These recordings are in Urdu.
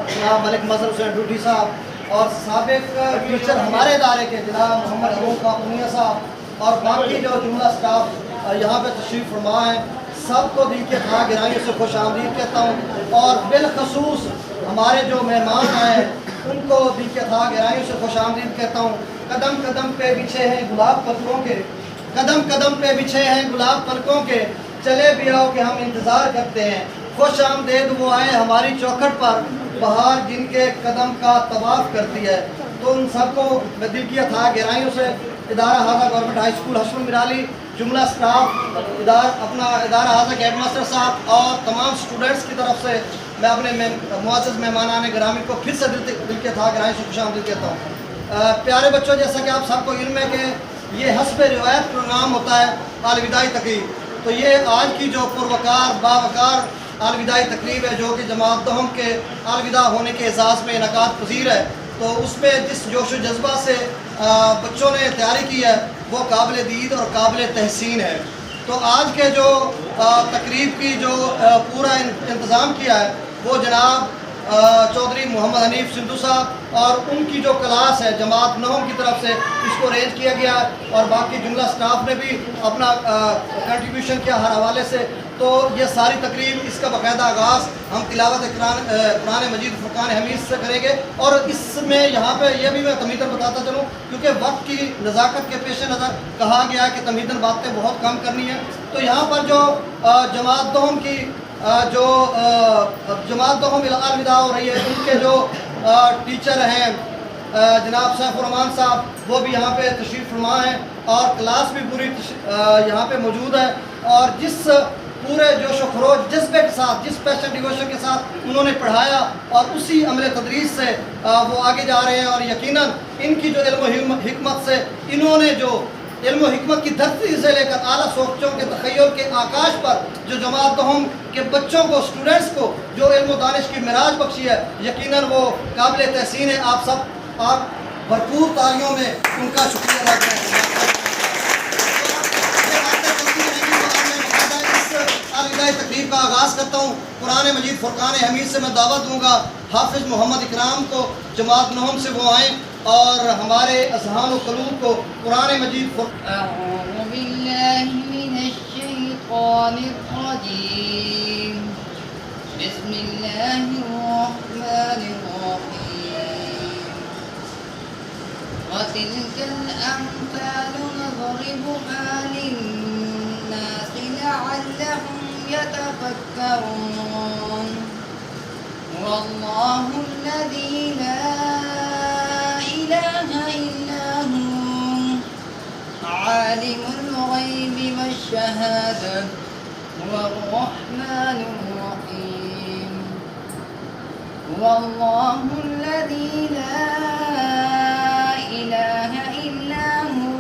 جناب ملک مظہر حسین ڈوڈی صاحب اور سابق ٹیچر ہمارے ادارے کے جناب محمد ابو کاپنیہ صاحب اور باقی جو جملہ اسٹاف یہاں پہ تشریف فرما ہے، سب کو دل کے خواہ گہرائیوں سے خوش آمدید کہتا ہوں، اور بالخصوص ہمارے جو مہمان آئے ہیں ان کو دل کے خواہ گہرائیوں سے خوش آمدید کہتا ہوں۔ قدم قدم پہ بچھے ہیں گلاب پلکوں کے، قدم قدم پہ بچھے ہیں گلاب پلکوں کے، چلے بھی آؤ کہ ہم انتظار کرتے ہیں، خوش آمدید وہ آئے ہماری چوکھٹ پر، بہار جن کے قدم کا طواف کرتی ہے۔ تو ان سب کو میں دل کی خواہ گہرائیوں سے ادارہ حاضہ گورنمنٹ ہائی اسکول حشم مرالی، جملہ اسٹاف، اپنا ادارہ حاضہ کے ہیڈ ماسٹر صاحب اور تمام سٹوڈنٹس کی طرف سے میں اپنے معزز مہمانان گرامی کو پھر سے دل کے خواہ گہرائیوں سے خوش آمدید کہتا ہوں۔ پیارے بچوں، جیسا کہ آپ سب کو علم ہے کہ یہ حسب روایت پروگرام ہوتا ہے الوداعی تقریب، تو یہ آج کی جو پروقار باوقار الوداعی تقریب ہے جو کہ جماعت دہم کے الوداع ہونے کے اعزاز میں انعقاد پذیر ہے، تو اس میں جس جوش و جذبہ سے بچوں نے تیاری کی ہے وہ قابل دید اور قابل تحسین ہے۔ تو آج کے جو تقریب کی جو پورا انتظام کیا ہے وہ جناب چودھری محمد حنیف سندھو صاحب اور ان کی جو کلاس ہے جماعت نہم کی طرف سے اس کو ارینج کیا گیا ہے، اور باقی جملہ سٹاف نے بھی اپنا کنٹریبیوشن کیا ہر حوالے سے۔ تو یہ ساری تقریب اس کا باقاعدہ آغاز ہم تلاوت قرآن مجید فرقان حمید سے کریں گے، اور اس میں یہاں پہ یہ بھی میں تمہیداً بتاتا چلوں کیونکہ وقت کی نزاکت کے پیش نظر کہا گیا ہے کہ تمہیداً باتیں بہت کم کرنی ہیں، تو یہاں پر جو جماعت دہم کی جو جماعت دہم الوداع ہو رہی ہے ان کے جو ٹیچر ہیں جناب سیف الرحمان صاحب وہ بھی یہاں پہ تشریف فرما ہیں، اور کلاس بھی پوری یہاں پہ موجود ہے، اور جس پورے جوش و خروش جذبے کے ساتھ جس پیشن ڈیووشن کے ساتھ انہوں نے پڑھایا اور اسی عمل تدریس سے وہ آگے جا رہے ہیں، اور یقیناً ان کی جو علم و حکمت سے انہوں نے جو علم و حکمت کی دھرتی سے لے کر اعلیٰ سوچوں کے تخیل کے آکاش پر جو جماعت دہم کے بچوں کو اسٹوڈنٹس کو جو علم و دانش کی معراج بخشی ہے، یقیناً وہ قابل تحسین ہے۔ آپ بھرپور تالیوں میں ان کا شکریہ ادا کریں۔ تقریب کا آغاز کرتا ہوں۔ قرآن مجید فرقان حمید سے میں دعوت دوں گا حافظ محمد اکرام کو جماعت نہم سے وہ آئیں اور ہمارے اذہان و قلوب کو قرآن مجید اعوذ باللہ من الشیطان الرجیم، بسم اللہ الرحمن الرحیم، وَتِلْكَ الْأَمْثَالُ نَضْرِبُهَا لِلنَّاسِ لَعَلَّهُمْ يتفكرون، والله الذي لا إله إلا هو عالم الغيب والشهادة هو الرحمن الرحيم، والله الذي لا إله إلا هو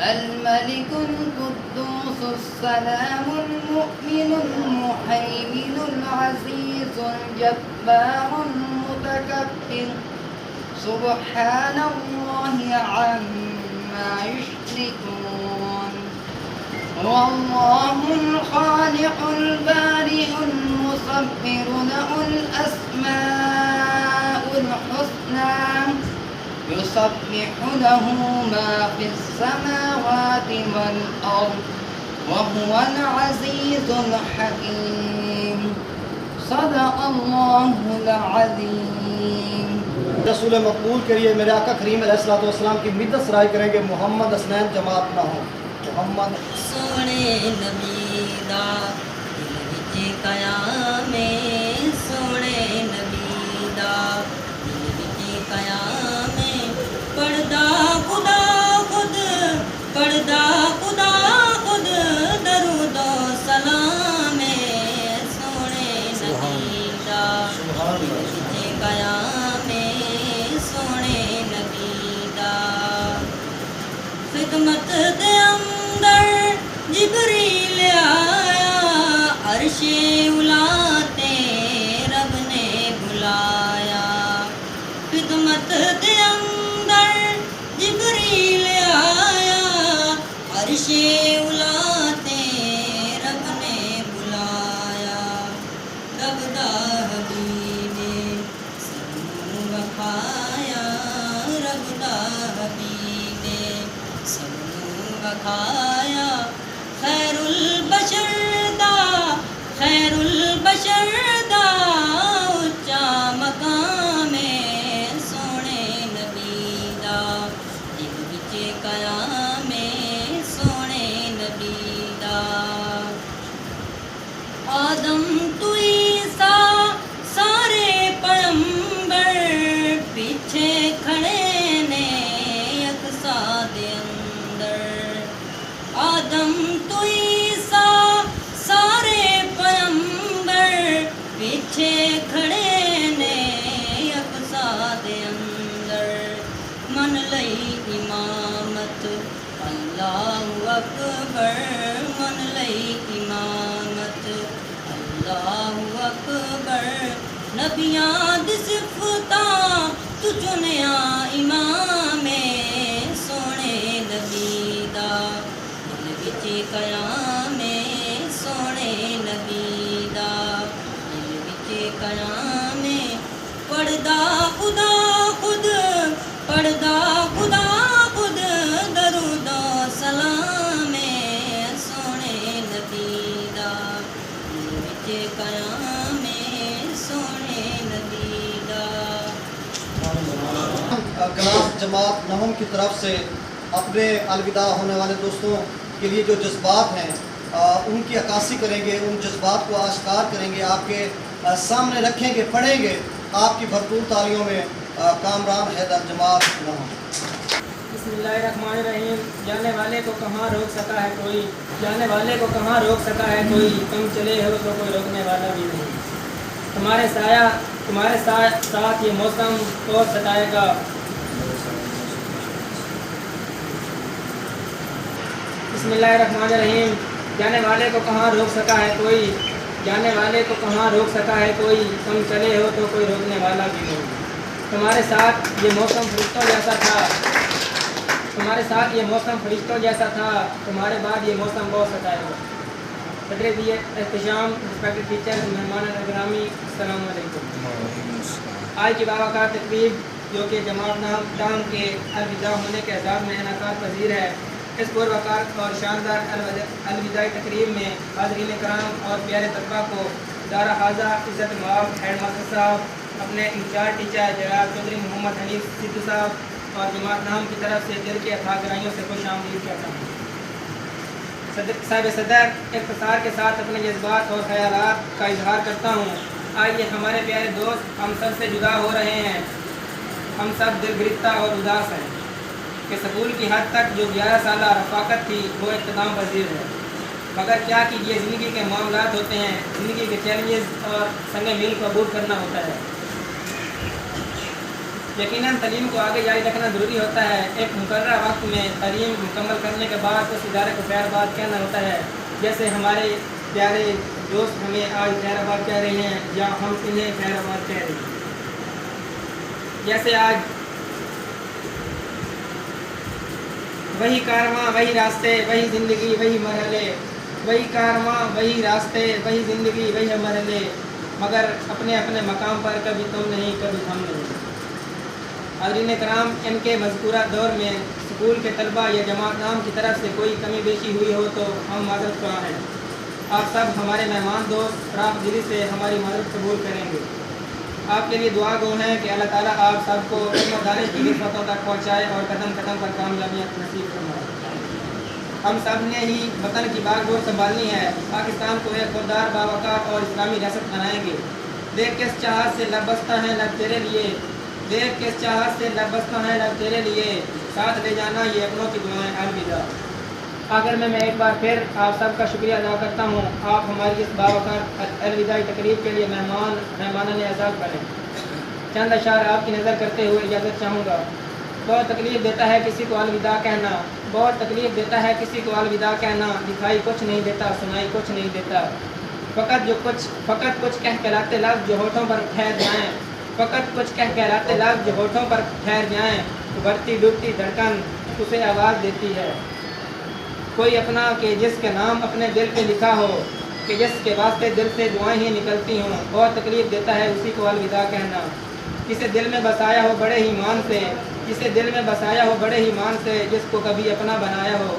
الملك القدوس السلام المؤمن المهيمن العزيز الجبار المتكبر، سبحان الله عما يشركون، هو الله الخالق البارئ المصور له الأسماء الحسنى، يسبح له ما في السماوات والأرض وهو العزيز الحكيم، صدق الله العظيم۔ رسول مقبول کے لیے میرے آقا کریم علیہ الصلوۃ والسلام کی مدت سرائی کریں گے محمد حسنین جماعت نہ ہو۔ محمد سونے نبی دا دل وچ قیام، سونے نبی دا دل وچ قیام، پڑھدا خدا خود پڑھدا خدا خود درود و سلام، سونے نبی دا دل وچ قیام، سونے نبی دا خدمت دے اندر جبریل آیا، عرش اولا تے رب نے بلایا، خدمت دے اندر جبریل آیا، عرش اولا تے رب نے بلایا، رب دا حبیب بڑھایا خیر البشر دا اچا مقام سونے نبی دا ایک بچے قیام سونے نبی دا آدم تو عیسیٰ سارے پیغمبر پیچھے کھڑے نے اقصا دے اندر آدم تو عیسیٰ سارے پیغمبر پیچھے کھڑے نے اقصا دے اندر من لئی امامت اللہ اکبر من لئی امامت اللہ اکبر نبیاں دی صفتاں تو چنیا امام سونے نبی دا دل وچ قیام سونے نبی دا دل وچ قیام پڑھدا خدا خود درود و سلام سونے نبی دا دل وچ قیام سونے نبی دا کلاس جماعت نہم کی طرف سے اپنے الوداع ہونے والے دوستوں کے لیے جو جذبات ہیں ان کی عکاسی کریں گے، ان جذبات کو آشکار کریں گے، آپ کے سامنے رکھیں گے، پڑھیں گے آپ کی بھرپور تالیوں میں کامران حیدر جماعت نہم۔ بسم اللہ الرحمن الرحیم۔ جانے والے کو کہاں روک سکا ہے کوئی، جانے والے کو کہاں روک سکا ہے کوئی، تم چلے ہو تو کوئی روکنے والا بھی نہیں۔ تمہارے ساتھ یہ موسم اور ستائے گا، بسم اللہ الرحمن الرحیم۔ جانے والے کو کہاں روک سکا ہے کوئی، جانے والے کو کہاں روک سکا ہے کوئی، تم چلے ہو تو کوئی روکنے والا بھی نہیں۔ تمہارے ساتھ یہ موسم فرشتوں جیسا تھا، تمہارے ساتھ یہ موسم فرشتوں جیسا تھا، تمہارے بعد یہ موسم بہت ستائے گا۔ صدر دیے احتشام، رسپیکٹڈ ٹیچر، مہمان گرامی، السلام علیکم۔ آج کی باوقار تقریب جو کہ جماعت نہم کے الوداع ہونے کے اعزاز میں انعقاد پذیر ہے، اس پروقار اور شاندار الوداعی تقریب میں حاضرین کرام اور پیارے طلباء کو دارا حاضہ عزت مآب ہیڈ ماسٹر صاحب، اپنے انچارج ٹیچر جناب چودھری محمد حنیف سدھو صاحب اور جماعت نہم کی طرف سے دل کے افاق گرائیوں سے خوش آمدید کہتا ہوں۔ صاحب صدر اختصار کے ساتھ اپنے جذبات اور خیالات کا اظہار کرتا ہوں۔ آئیے ہمارے پیارے دوست ہم سب سے جدا ہو رہے ہیں، ہم سب دل گرفتہ اور اداس ہیں کہ سکول کی حد تک جو 11 سالہ رفاقت تھی وہ اختتام پذیر ہے، مگر کیا کیجیے زندگی کے معاملات ہوتے ہیں، زندگی کے چیلنجز اور سنگ میل کو عبور کرنا ہوتا ہے۔ یقیناً تعلیم کو آگے جاری رکھنا ضروری ہوتا ہے، ایک مقررہ وقت میں تعلیم مکمل کرنے کے بعد اس ادارے کو خیر آباد کہنا ہوتا ہے، جیسے ہمارے پیارے دوست ہمیں آج خیر آباد کہہ رہے ہیں یا ہم انہیں خیر آباد کہہ رہے ہیں۔ جیسے آج وہی کارواں وہی راستے وہی زندگی وہی مرحلے، وہی کارواں وہی راستے وہی زندگی وہی مرحلے، مگر اپنے اپنے مقام پر کبھی تم نہیں کبھی ہم نہیں۔ حاضرین کرام، ان کے مذکورہ دور میں اسکول کے طلباء یا جماعت نام کی طرف سے کوئی کمی بیشی ہوئی ہو تو ہم معذرت خواہ ہیں۔ آپ سب ہمارے مہمان دوست فراخ دلی سے ہماری معذرت قبول کریں گے۔ آپ کے لیے دعا گو ہیں کہ اللہ تعالیٰ آپ سب کو علم و دانش کی نسبتوں تک پہنچائے اور قدم قدم پر کامیابیاں نصیب فرمائے۔ ہم سب نے ہی وطن کی باغ ڈور سنبھالنی ہے، پاکستان کو ایک خوددار باوقار اور اسلامی ریاست بنائیں گے۔ دیکھ کس چاہت سے لب بستہ ہیں لب تیرے لیے، دیکھ کس چاہت سے لب بستہ ہیں لب تیرے لیے، ساتھ لے جانا یہ اپنوں کی دعائیں الوداع۔ آخر میں ایک بار پھر آپ سب کا شکریہ ادا کرتا ہوں، آپ ہماری اس باوقار الوداعی تقریب کے لیے مہمانان اعزاز بنے۔ چند اشعار آپ کی نظر کرتے ہوئے اجازت چاہوں گا۔ بہت تکلیف دیتا ہے کسی کو الوداع کہنا، بہت تکلیف دیتا ہے کسی کو الوداع کہنا، دکھائی کچھ نہیں دیتا سنائی کچھ نہیں دیتا، فقط کچھ کہہ کہلاتے لفظ جو ہونٹوں پر ٹھہر جائیں، فقط کچھ کہہ کہلاتے لفظ جو ہونٹوں پر ٹھہر جائیں، بڑھتی ڈوبتی دھڑکن اسے آواز دیتی ہے۔ کوئی اپنا کہ جس کے نام اپنے دل پہ لکھا ہو، کہ جس کے واسطے دل سے دعائیں ہی نکلتی ہوں، بہت تکلیف دیتا ہے اسی کو الوداع کہنا۔ جسے دل میں بسایا ہو بڑے ہی مان سے، جسے دل میں بسایا ہو بڑے ہی مان سے، جس کو کبھی اپنا بنایا ہو،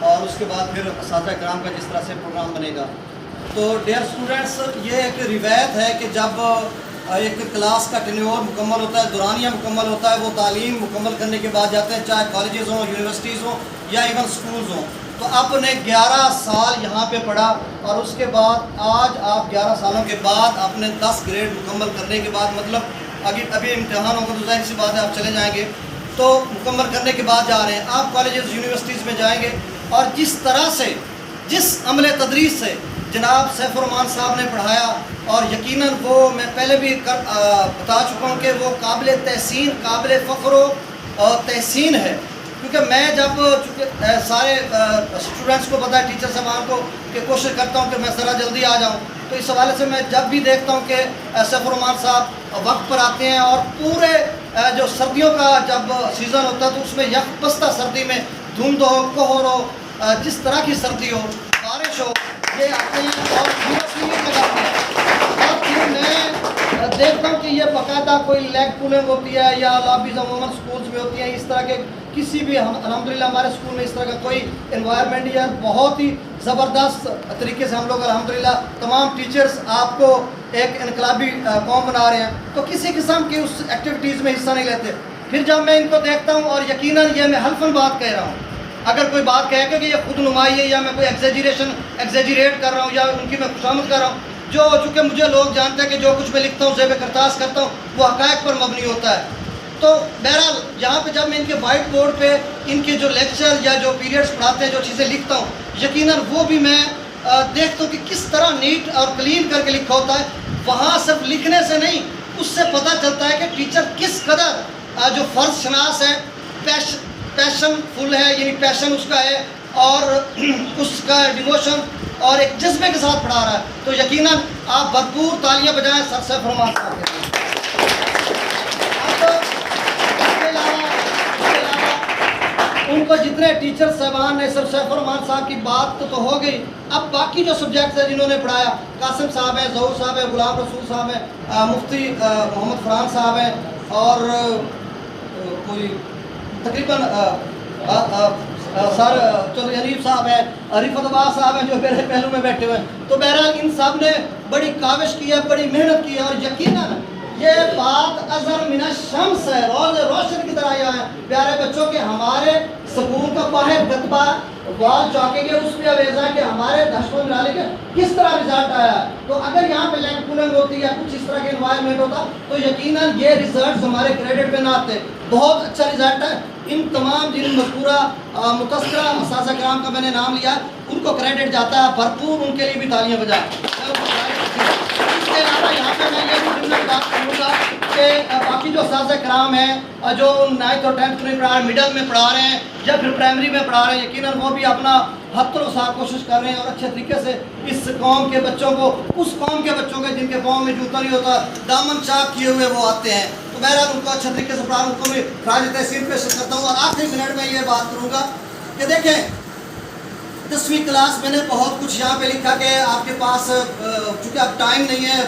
اور اس کے بعد پھر اساتذہ کرام کا جس طرح سے پروگرام بنے گا. تو ڈیئر اسٹوڈنٹس، یہ ایک روایت ہے کہ جب ایک کلاس کا ٹینیور مکمل ہوتا ہے، دورانیہ مکمل ہوتا ہے، وہ تعلیم مکمل کرنے کے بعد جاتے ہیں، چاہے کالجز ہوں، یونیورسٹیز ہوں یا ایون سکولز ہوں. تو آپ نے 11 سال یہاں پہ پڑھا اور اس کے بعد آج آپ 11 سالوں کے بعد اپنے 10 گریڈ مکمل کرنے کے بعد، مطلب ابھی امتحان ہوگا تو ظاہر سی بات ہے آپ چلے جائیں گے، تو مکمل کرنے کے بعد جا رہے ہیں آپ کالجز یونیورسٹیز میں جائیں گے. اور جس طرح سے، جس عمل تدریس سے جناب سیف الرحمان صاحب نے پڑھایا، اور یقیناً وہ میں پہلے بھی بتا چکا ہوں کہ وہ قابل تحسین، قابل فخر و تحسین ہے. کیونکہ میں جب چونکہ سارے اسٹوڈنٹس کو پتہ ہے، ٹیچر صاحبان کو، کہ کوشش کرتا ہوں کہ میں ذرا جلدی آ جاؤں، تو اس حوالے سے میں جب بھی دیکھتا ہوں کہ سیف الرحمان صاحب وقت پر آتے ہیں، اور پورے جو سردیوں کا جب سیزن ہوتا ہے تو اس میں یک پستہ سردی میں، دھند ہو، کوہر ہو، جس طرح کی سردی ہو، بارش ہو، یہ آتے ہیں اور لگاتے ہیں. اور پھر میں دیکھتا ہوں کہ یہ باقاعدہ کوئی لیگ پولنگ ہوتی ہے یا لابیز عموماً سکولز میں ہوتی ہیں، اس طرح کے کسی بھی الحمدللہ ہمارے اسکول میں اس طرح کا کوئی انوائرمنٹ یا بہت ہی زبردست طریقے سے ہم لوگ الحمدللہ تمام ٹیچرز آپ کو ایک انقلابی قوم بنا رہے ہیں، تو کسی قسم کی اس ایکٹیویٹیز میں حصہ نہیں لیتے. پھر جب میں ان کو دیکھتا ہوں، اور یقیناً یہ میں حلفاً بات کہہ رہا ہوں، اگر کوئی بات کہے کہ یہ خود نمائی ہے یا میں کوئی ایگزیجریٹ کر رہا ہوں یا ان کی میں خوشامد کر رہا ہوں، جو چونکہ مجھے لوگ جانتے ہیں کہ جو کچھ میں لکھتا ہوں، زیب کرتاس کرتا ہوں، وہ حقائق پر مبنی ہوتا ہے. تو بہرحال یہاں پہ جب میں ان کے وائٹ بورڈ پہ ان کے جو لیکچر یا جو پیریڈز پڑھاتے ہیں، جو چیزیں لکھتا ہوں، یقیناً وہ بھی میں دیکھتا ہوں کہ کس طرح نیٹ اور کلین کر کے لکھا ہوتا ہے. وہاں صرف لکھنے سے نہیں، اس سے پتہ چلتا ہے کہ ٹیچر کس قدر جو فرض شناس ہے، پیشن فل ہے، یعنی پیشن اس کا ہے، اور اس کا ڈیووشن اور ایک جذبے کے ساتھ پڑھا رہا ہے. تو یقیناً آپ بھرپور تالیاں بجائیں سر سیف الرحمان صاحب کے لیے. ان کو جتنے ٹیچر صاحبان نے، صرف سیف الرحمان صاحب کی بات تو ہو گئی، اب باقی جو سبجیکٹس ہیں جنہوں نے پڑھایا، قاسم صاحب ہیں، ظہور صاحب ہیں، غلام رسول صاحب ہیں، مفتی محمد فرحان صاحب ہیں، اور کوئی تقریباً سر حنیف صاحب ہیں، رفعت عباس صاحب ہیں جو میرے پہلو میں بیٹھے ہوئے ہیں. تو بہرحال ان سب نے بڑی کاوش کی ہے، بڑی محنت کی ہے، اور یقیناً یہ بات ازر من الشمس ہے، روز روشن کی طرح آیا ہے. پیارے بچوں کے ہمارے سکول کا باہر کتبہ وال چوکے گے، اس پہ اویزا ہے کہ ہمارے دشمن ڈالے کے کس طرح رزلٹ آیا ہے. تو اگر یہاں پہ لیگ پولنگ ہوتی یا کچھ اس طرح کے انوائرمنٹ ہوتا تو یقیناً یہ ریزلٹس ہمارے کریڈٹ پہ نہ آتے. بہت اچھا رزلٹ ہے. ان تمام جن مذکورہ متذکرہ اساتذہ کرام کا میں نے نام لیا، ان کو کریڈٹ جاتا ہے بھرپور، ان کے لیے بھی تالیاں بجائیں. اس کے علاوہ یہاں پہ میں یہ بھی ضمن بات کروں گا کہ باقی جو اساتذہ کرام ہیں جو 9th اور 10th میں پڑھا رہے ہیں، مڈل میں پڑھا رہے ہیں یا پھر پرائمری میں پڑھا رہے ہیں، یقیناً وہ بھی اپنا حد الوسع کوشش کر رہے ہیں اور اچھے طریقے سے اس قوم کے بچوں کو، اس قوم کے بچوں کے جن کے پاؤں میں جوتا نہیں ہوتا، دامن چاک کیے ہوئے وہ آتے ہیں. تو بہرحال ان کو اچھے طریقے سے پڑھا، ان کو بھی خراج تحسین پیش کرتا ہوں. اور آخری منٹ میں یہ بات کروں گا کہ دیکھیں 10ویں کلاس میں نے بہت کچھ یہاں پہ لکھا کہ آپ کے پاس چونکہ اب ٹائم نہیں ہے،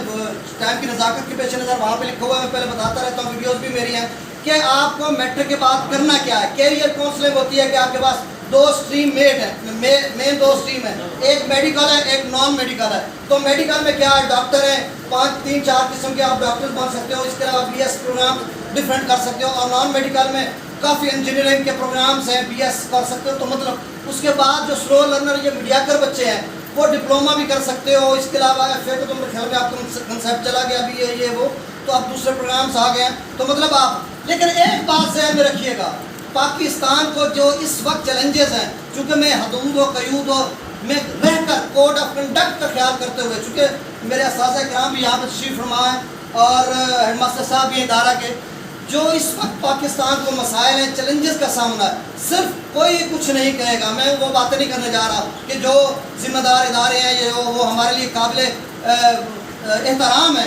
ٹائم کی نزاکت کے پیش نظر وہاں پہ لکھا ہوا ہے، میں پہلے بتاتا رہتا ہوں، ویڈیوز بھی میری ہیں، کہ آپ کو میٹرک کے بعد کرنا کیا ہے. کیریئر کاؤنسلنگ ہوتی ہے کہ آپ کے پاس 2 اسٹریم میٹ ہیں، مین 2 اسٹریم ہیں، ایک میڈیکل ہے، ایک نان میڈیکل ہے. تو میڈیکل میں کیا ہے، ڈاکٹر ہیں، 3-4 قسم کے آپ ڈاکٹر بن سکتے ہو. اس کے علاوہ BS پروگرام ڈفرینٹ کر سکتے ہو. اور نان میڈیکل میں کافی انجینئرنگ کے پروگرامز ہیں، BS کر سکتے ہو. تو مطلب اس کے بعد جو سلو لرنر یہ میڈیا کر بچے ہیں وہ ڈپلوما بھی کر سکتے ہو. اس کے علاوہ FA کو تو میرے خیال میں آپ کا کنسیپٹ چلا گیا ابھی یہ وہ، تو اب دوسرے پروگرامز آ گئے ہیں. تو مطلب آپ، لیکن ایک بات ذہن میں رکھیے گا، پاکستان کو جو اس وقت چیلنجز ہیں، چونکہ میں حدود و قیود و میں رہ کر کوڈ آف کنڈکٹ کا خیال کرتے ہوئے، چونکہ میرے اساتذہ کرام بھی یہاں پہ تشریف فرما ہیں اور ہیڈ ماسٹر صاحب بھی ادارہ کے، جو اس وقت پاکستان کو مسائل ہیں، چیلنجز کا سامنا ہے، صرف کوئی کچھ نہیں کہے گا. میں وہ باتیں نہیں کرنے جا رہا کہ جو ذمہ دار ادارے ہیں یہ وہ ہمارے لیے قابل احترام ہے،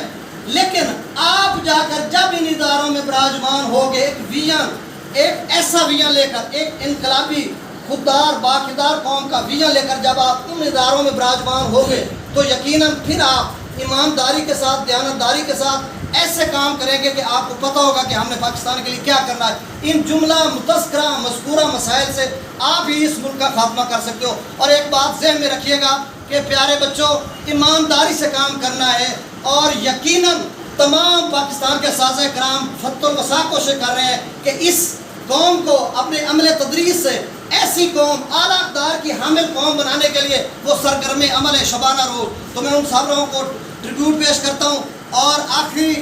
لیکن آپ جا کر جب ان اداروں میں براجمان ہوگے، ایک ویژن، ایک ایسا ویژن لے کر، ایک انقلابی خوددار باخدار قوم کا ویژن لے کر جب آپ ان اداروں میں براجمان ہوگے، تو یقیناً پھر آپ ایمانداری کے ساتھ، دیانتداری کے ساتھ ایسے کام کریں گے کہ آپ کو پتہ ہوگا کہ ہم نے پاکستان کے لیے کیا کرنا ہے۔ ان جملہ متذکرہ مذکورہ مسائل سے آپ ہی اس ملک کا خاتمہ کر سکتے ہو۔ اور ایک بات ذہن میں رکھیے گا کہ پیارے بچوں، ایمانداری سے کام کرنا ہے، اور یقیناً تمام پاکستان کے اساتذہ کرام فتح الوسع کوشش کر رہے ہیں کہ اس قوم کو اپنے عمل تدریس سے ایسی قوم، اعلیٰ اقدار کی حامل قوم بنانے کے لیے وہ سرگرم عمل ہے شبانہ روز۔ تو میں ان سب لوگوں کو ٹریبیوٹ پیش کرتا ہوں، اور آخری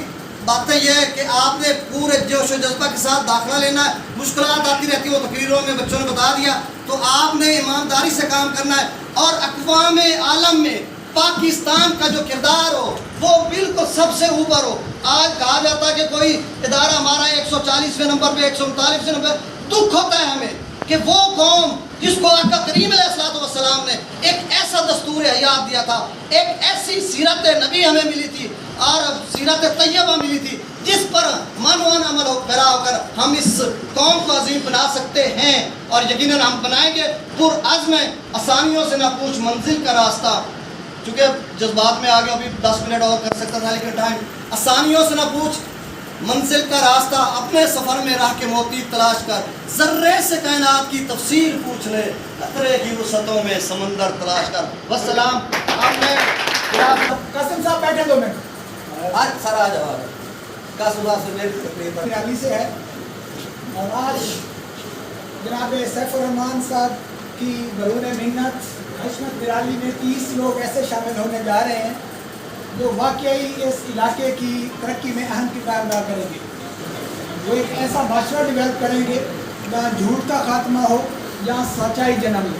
باتیں یہ ہے کہ آپ نے پورے جوش و جذبہ کے ساتھ داخلہ لینا ہے۔ مشکلات آتی رہتی ہیں، وہ تقریروں میں بچوں نے بتا دیا، تو آپ نے ایمانداری سے کام کرنا ہے، اور اقوام عالم میں پاکستان کا جو کردار ہو وہ بالکل سب سے اوپر ہو۔ آج کہا جاتا ہے کہ کوئی ادارہ ہمارا 140ویں نمبر پہ، 139ویں نمبر، دکھ ہوتا ہے ہمیں کہ وہ قوم جس کو آقا کریم علیہ الصلوۃ والسلام نے ایک ایسا دستور حیات دیا تھا، ایک ایسی سیرت نبی ہمیں ملی تھی اور سیرت طیبہ ملی تھی، جس پر مانوان عمل پیرا ہو کر ہم اس قوم کو عظیم بنا سکتے ہیں، اور یقیناً ہم بنائیں گے۔ پرعزم ہے، آسانیوں سے نہ پوچھ منزل کا راستہ، چونکہ جذبات میں آگے ابھی 10 منٹ اور کر سکتا تھا لیکن ٹائم۔ آسانیوں سے نہ پوچھ منزل کا راستہ، اپنے سفر میں راہ کے موتی تلاش کر، ذرے سے کائنات کی تفسیر پوچھ لے، قطرے کی وسعتوں میں سمندر تلاش کر۔ والسلام۔ اب میں قاسم صاحب بیٹھے 2 منٹ، آج سارا جواب قاسم صاحب سے میری تقریر علی سے ہے، اور آج جناب سیف الرحمان صاحب کی برون محنت حشمت برالی میں 30 لوگ ایسے شامل ہونے جا رہے ہیں جو واقعی اس علاقے کی ترقی میں اہم کردار ادا کریں گے۔ وہ ایک ایسا معاشرہ ڈیولپ کریں گے جہاں جھوٹ کا خاتمہ ہو، جہاں سچائی جنم لے۔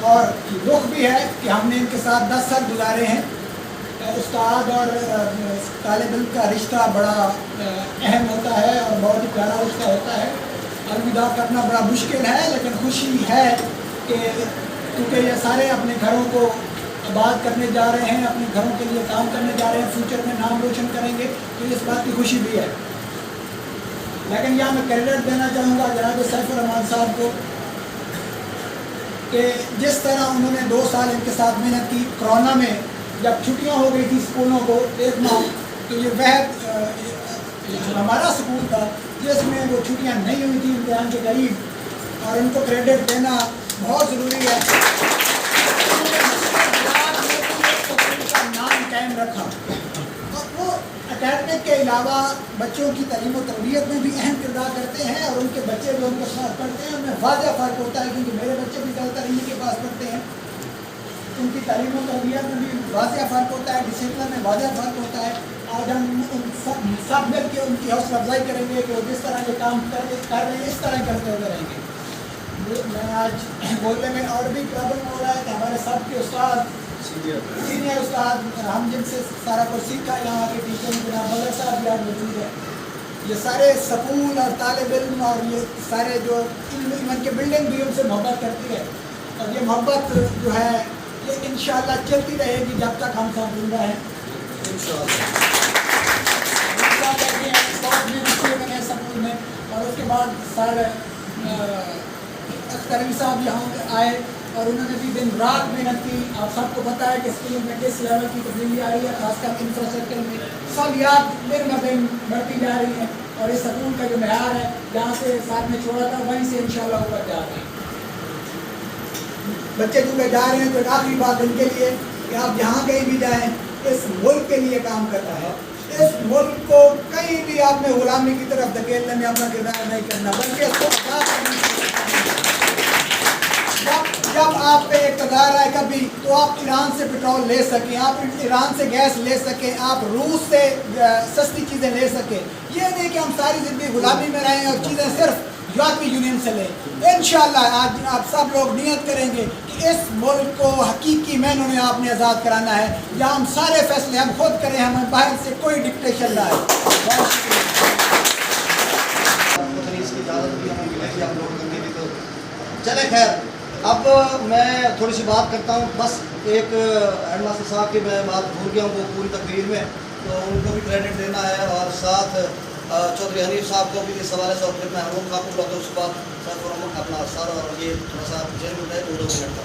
اور دکھ بھی ہے کہ ہم نے ان کے ساتھ 10 سال گزارے ہیں۔ استاد اور طالب علم کا رشتہ بڑا اہم ہوتا ہے اور بہت ہی پیارا رشتہ ہوتا ہے۔ الوداع کرنا بڑا مشکل ہے، لیکن خوشی ہے کہ کیونکہ یہ سارے اپنے گھروں کو آباد کرنے جا رہے ہیں، اپنے گھروں کے لیے کام کرنے جا رہے ہیں، فیوچر میں نام روشن کریں گے، تو اس بات کی خوشی بھی ہے۔ لیکن یہاں میں کریڈٹ دینا چاہوں گا جناب سیف الرحمان صاحب کو کہ جس طرح انہوں نے 2 سال ان کے ساتھ محنت کی۔ کرونا میں جب چھٹیاں ہو گئی تھی اسکولوں کو 1 ماہ، تو یہ وہ ہمارا اسکول تھا جس میں وہ چھٹیاں نہیں ہوئی تھی امتحان کے قریب، اور ان کو کریڈٹ دینا بہت ضروری ہے۔ کا نام قائم رکھا، اور وہ اکیڈمک کے علاوہ بچوں کی تعلیم و تربیت میں بھی اہم کردار کرتے ہیں، اور ان کے بچے جو ان کے ساتھ پڑھتے ہیں ان میں واضح فرق ہوتا ہے، کیونکہ میرے بچے بھی زیادہ تر انہیں کے پاس پڑھتے ہیں۔ ان کی تعلیم و تربیت میں بھی واضح فرق ہوتا ہے، ڈسپلن میں واضح فرق ہوتا ہے۔ آج ہم سب مل کے ان کی حوصلہ افزائی کریں گے کہ وہ جس طرح کے کام کر رہے ہیں اس طرح کرتے ہوئے رہیں گے۔ میں آج بولنے میں اور بھی پرابلم ہو رہا ہے کہ ہمارے سب کے استاد، سینئر استاد، ہم جن سے سارا کچھ سیکھا، یہاں کے ٹیچر جناب بدر صاحب بھی آج موجود ہیں۔ یہ سارے سکول اور طالب علم اور یہ سارے جو ان کے بلڈنگ بھی ان سے محبت کرتی ہے، اور یہ محبت جو ہے یہ انشاءاللہ چلتی رہے گی جب تک ہم سب زندہ ہیں سکول میں۔ اور اس کے بعد سر کریم صاحب یہاں آئے اور انہوں نے بھی دن رات محنت کی۔ آپ سب کو پتہ ہے کہ اسکول میں کس لیول کی تبدیلی آ رہی ہے، خاص کر انفراسٹرکچر میں سب یاد دن ب دن بڑھتی جا رہی ہے، اور اس سکول کا جو معیار ہے جہاں سے ساتھ میں چھوڑا تھا وہیں سے انشاءاللہ اوپر جا رہے ہیں۔ بچے چونکہ جا رہے ہیں تو ایک آخری بات ان کے لیے کہ آپ جہاں کہیں بھی جائیں اس ملک کے لیے کام کرنا ہے، اس ملک کو کہیں بھی آپ نے غلامی کی طرف دھکیلنے میں اپنا کردار نہیں کرنا، بلکہ اس کو آزاد کرنے کی۔ جب آپ پہ اقتدار آئے کبھی تو آپ ایران سے پٹرول لے سکیں، آپ ایران سے گیس لے سکیں، آپ روس سے سستی چیزیں لے سکیں۔ یہ نہیں کہ ہم ساری زندگی غلامی میں رہیں اور چیزیں صرف یورپی یونین سے لیں۔ انشاءاللہ آج آپ سب لوگ نیت کریں گے کہ اس ملک کو حقیقی معنوں میں آپ نے آزاد کرانا ہے، جہاں ہم سارے فیصلے ہم خود کریں، ہمیں باہر سے کوئی ڈکٹیشن نہ آئے۔ بہت شکریہ۔ چلے خیر، اب میں تھوڑی سی بات کرتا ہوں، بس ایک ہیڈ ماسٹر صاحب کی میں بات بھول گیا ہوں وہ پوری تقریر میں، تو ان کو بھی کریڈٹ دینا ہے، اور ساتھ چودھری حنیف صاحب کو بھی اس حوالے سے، اور پھر میں حروم خاکم ڈاکٹر اس کے بعد سیف الرحمان اپنا سر اور یہ تھوڑا سا جیل میں ہے 2 منٹ کا۔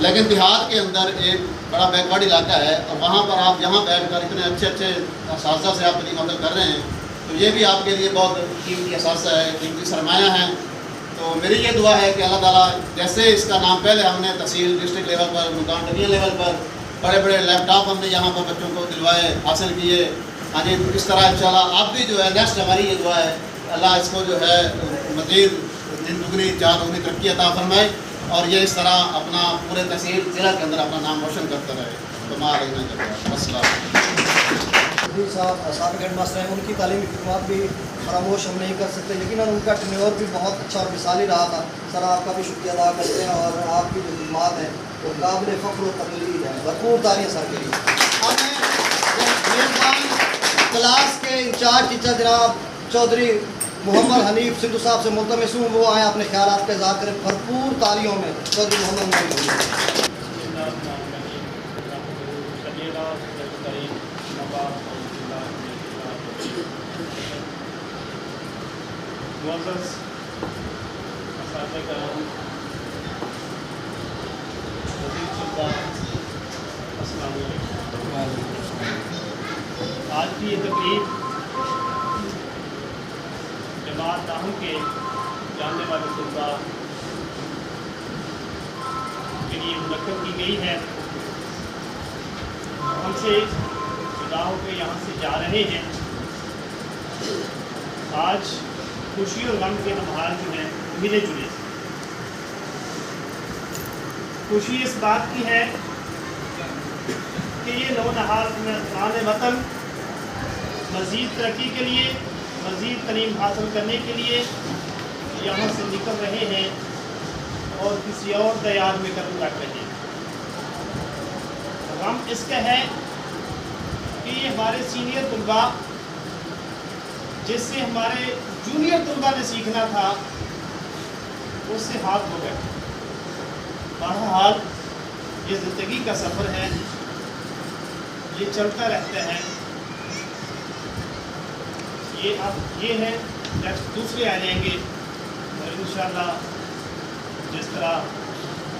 لیکن دیہات کے اندر ایک بڑا بیکورڈ علاقہ ہے اور وہاں پر آپ یہاں بیٹھ کر اتنے اچھے اچھے اساتذہ سے آپ تعلیم حاصل کر رہے ہیں، تو یہ بھی آپ کے لیے بہت قیمتی اثاثہ ہے، قیمتی سرمایہ ہیں۔ تو میری یہ دعا ہے کہ اللہ تعالیٰ جیسے اس کا نام پہلے ہم نے تحصیل ڈسٹرکٹ لیول پر، مقام ڈویژن لیول پر بڑے بڑے لیپ ٹاپ ہم نے یہاں پر بچوں کو دلوائے، حاصل کیے، ہاں جی، اس طرح انشاءاللہ آپ بھی جو ہے نیکسٹ ہماری یہ دعا ہے اللہ اس کو جو ہے مزید دگنی چار دگنی ترقی عطا فرمائے اور یہ اس طرح اپنا پورے تحصیل ضلع کے اندر اپنا نام روشن کرتا رہے۔ تو ماں رہنا چاہتا السلام صاحب سابق ہیڈ ماسٹر ہیں، ان کی تعلیمی خدمات بھی فراموش ہم نہیں کر سکتے، یقیناً ان کا ٹینیور بھی بہت اچھا اور مثالی رہا تھا۔ سر آپ کا بھی شکریہ ادا کرتے ہیں اور آپ کی جو خدمات ہیں وہ قابل فخر و تقلید ہیں، بھرپور تالیاں سر کے لیے۔ ہمیں میزبان کلاس کے انچارج ٹیچر جناب چودھری محمد حنیف سندھو صاحب سے ملتمس ہوں وہ آئیں اپنے خیالات کا اظہار کریں بھرپور تالیوں میں۔ چودھری محمد حنیف معزز اساتذہ کرام، وزیر طلباء، السلام علیکم۔ آج کی یہ تقریب جماعت تاہم کے جاننے والے طلباء کے لیے منعقد کی گئی ہے۔ ہم سے جدا ہو کے یہاں سے جا رہے ہیں۔ آج خوشی اور غم کے لمحات جو ہیں ملے جلے۔ خوشی اس بات کی ہے کہ یہ نونہال وطن مزید ترقی کے لیے، مزید تعلیم حاصل کرنے کے لیے یہاں سے نکل رہے ہیں اور کسی اور دیار میں قدم رکھ رہے ہیں۔ غم اس کا ہے کہ یہ ہمارے سینئر طلباء جس سے ہمارے جونیئر طلباء نے سیکھنا تھا اس سے ہاتھ ہو گئے۔ بہرحال یہ زندگی کا سفر ہے، یہ چلتا رہتا ہے۔ یہ ہے نیکسٹ دوسرے آ جائیں گے اور انشاءاللہ جس طرح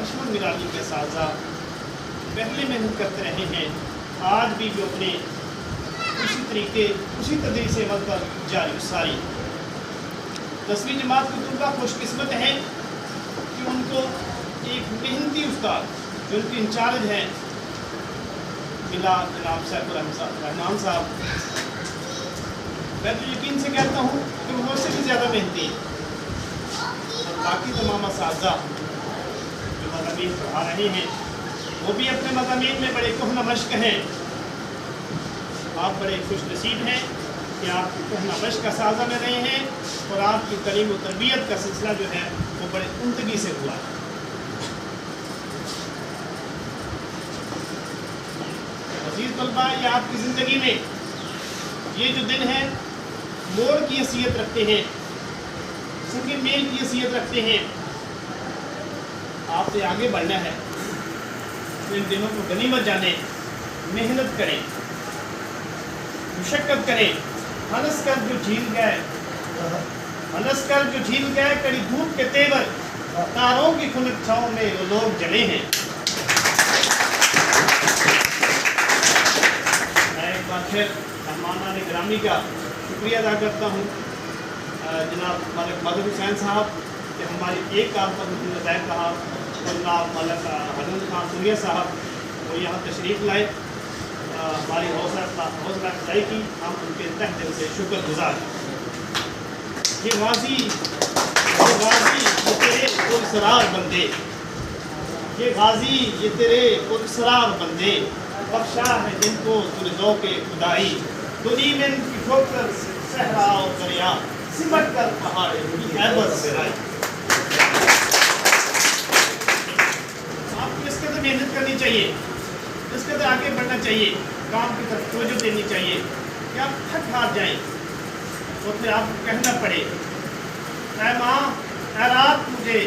حشمت میرالی کے اساتذہ پہلے محنت کرتے رہے ہیں، آج بھی جو اپنے اسی طریقے اسی تدریس عمل پر جاری ساری 10ویں جماعت کے طلباء خوش قسمت ہیں کہ ان کو ایک محنتی استاد جو ان کے انچارج ہیں ملا جناب سیف الرحمان صاحب۔ میں تو یقین سے کہتا ہوں کہ وہ مجھ سے بھی زیادہ محنتی ہیں اور باقی تمام اساتذہ جو مضامین پڑھا رہے ہیں وہ بھی اپنے مضامین میں بڑے کہنہ مشق ہیں۔ آپ بڑے خوش نصیب ہیں کہ آپ کہنہ مشق اساتذہ میں رہے ہیں اور آپ کی تعلیم و تربیت کا سلسلہ جو ہے وہ بڑے عمدگی سے ہوا ہے۔ عزیز طلباء، یہ آپ کی زندگی میں یہ جو دن ہے موڑ کی حیثیت رکھتے ہیں، سنگے میل کی حیثیت رکھتے ہیں۔ آپ سے آگے بڑھنا ہے، ان دنوں کو غنیمت جانیں، محنت کریں، مشقت کریں۔ ہنس کر جو جھیل گئے کڑی دھوپ کے تیور، تاروں کی خنک چھاؤں میں وہ لوگ جلے ہیں۔ میں ایک بار پھر مہمانان گرامی کا شکریہ ادا کرتا ہوں جناب ملک مدد حسین صاحب کہ ہماری ایک کام پر نظائر کہا اور جناب ملک حضرت خان سوریہ صاحب وہ یہاں تشریف لائے، ہماری حوصلہ افزائی کی، ہم ان کے تہ دل سے شکر گزار ہیں۔ یہ غازی یہ تیرے پرسرار بندے، یہ غازی یہ تیرے پرسرار بندے، بخشا ہے جن کو تو نے ذوق خدائی، دنی میں ان کی ٹھوکر صحرا اور دریا، سمٹ کر پہاڑ کی ہیبت سے آئی۔ آپ کو اس قدر محنت کرنی چاہیے، اس قدر آگے بڑھنا چاہیے، کام کی طرف توجہ دینی چاہیے کہ آپ تھک ہار جائیں اور پھر آپ کو کہنا پڑے اے ماں اے رات مجھے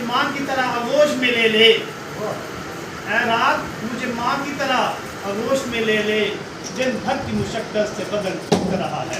ماں کی طرح آغوش میں لے لے، اے رات مجھے ماں کی طرح آغوش میں لے لے، جن بھر کی مشقت سے بدن ٹوٹ رہا ہے۔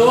2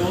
2